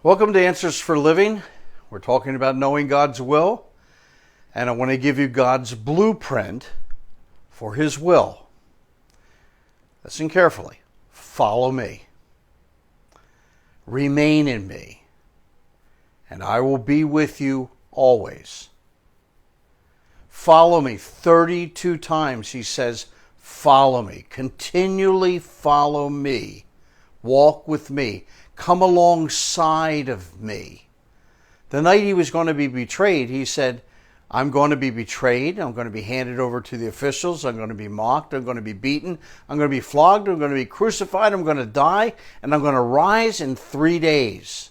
Welcome to Answers for Living. We're talking about knowing God's will, and I want to give you God's blueprint for His will. Listen carefully. Follow me. Remain in me, and I will be with you always. Follow me. 32 times He says, follow me. Continually follow me. Walk with me. Come alongside of me. The night He was going to be betrayed, He said, I'm going to be betrayed. I'm going to be handed over to the officials. I'm going to be mocked. I'm going to be beaten. I'm going to be flogged. I'm going to be crucified. I'm going to die. And I'm going to rise in 3 days.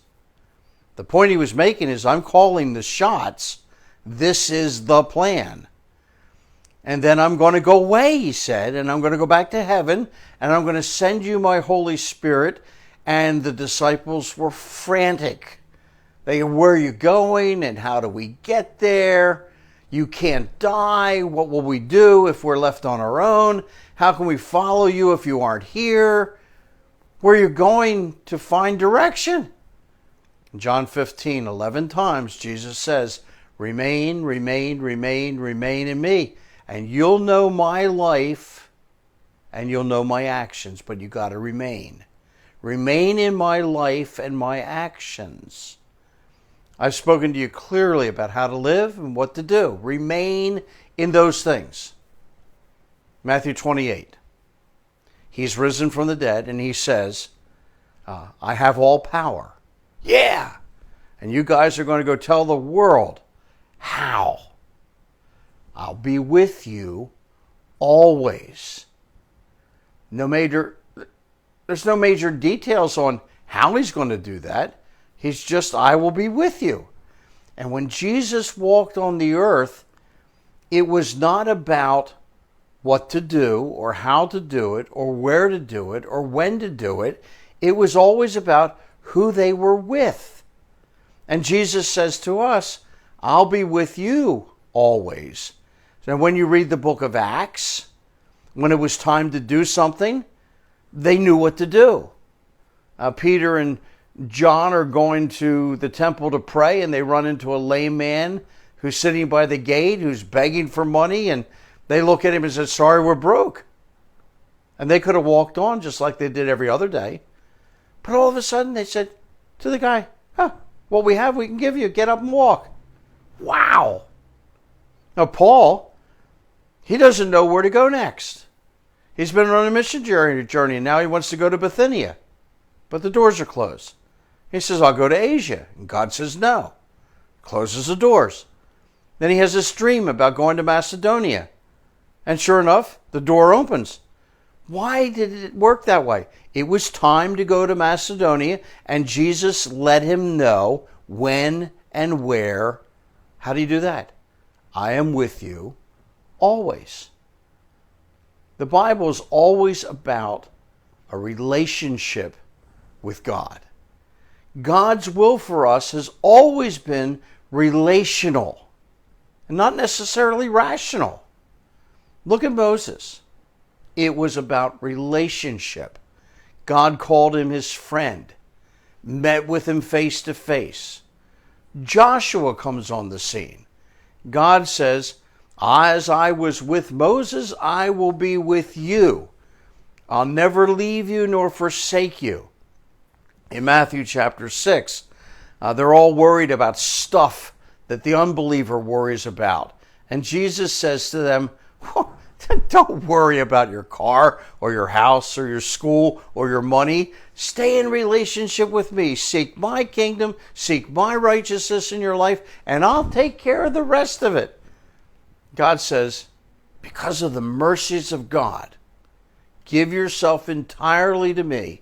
The point He was making is, I'm calling the shots. This is the plan. And then I'm going to go away, He said, and I'm going to go back to heaven, and I'm going to send you my Holy Spirit. And the disciples were frantic. Where are you going? And how do we get there? You can't die. What will we do if we're left on our own? How can we follow you if you aren't here? Where are you going to find direction? In John 15, 11 times, Jesus says, remain, remain, remain, remain in me. And you'll know my life and you'll know my actions, but you got to remain. Remain in my life and my actions. I've spoken to you clearly about how to live and what to do. Remain in those things. Matthew 28. He's risen from the dead and He says, I have all power. Yeah! And you guys are going to go tell the world. How? I'll be with you always. There's no major details on how He's going to do that. He's just, I will be with you. And when Jesus walked on the earth, it was not about what to do or how to do it or where to do it or when to do it. It was always about who they were with. And Jesus says to us, I'll be with you always. So when you read the book of Acts, when it was time to do something, they knew what to do. Peter and John are going to the temple to pray, and they run into a lame man who's sitting by the gate, who's begging for money, and they look at him and say, sorry, we're broke. And they could have walked on just like they did every other day. But all of a sudden they said to the guy, what we have we can give you. Get up and walk. Wow. Now Paul, he doesn't know where to go next. He's been on a mission journey, and now he wants to go to Bithynia. But the doors are closed. He says, I'll go to Asia. And God says, no. Closes the doors. Then he has this dream about going to Macedonia. And sure enough, the door opens. Why did it work that way? It was time to go to Macedonia, and Jesus let him know when and where. How do you do that? I am with you always. The Bible is always about a relationship with God. God's will for us has always been relational and not necessarily rational. Look at Moses. It was about relationship. God called him His friend, met with him face to face. Joshua comes on the scene. God says, as I was with Moses, I will be with you. I'll never leave you nor forsake you. In Matthew chapter 6, they're all worried about stuff that the unbeliever worries about. And Jesus says to them, don't worry about your car or your house or your school or your money. Stay in relationship with me. Seek my kingdom, seek my righteousness in your life, and I'll take care of the rest of it. God says, because of the mercies of God, give yourself entirely to me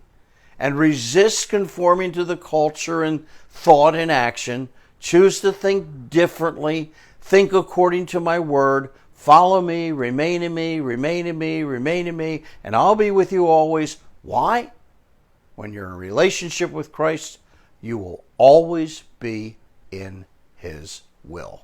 and resist conforming to the culture and thought and action. Choose to think differently. Think according to my word. Follow me, remain in me, remain in me, remain in me, and I'll be with you always. Why? When you're in relationship with Christ, you will always be in His will.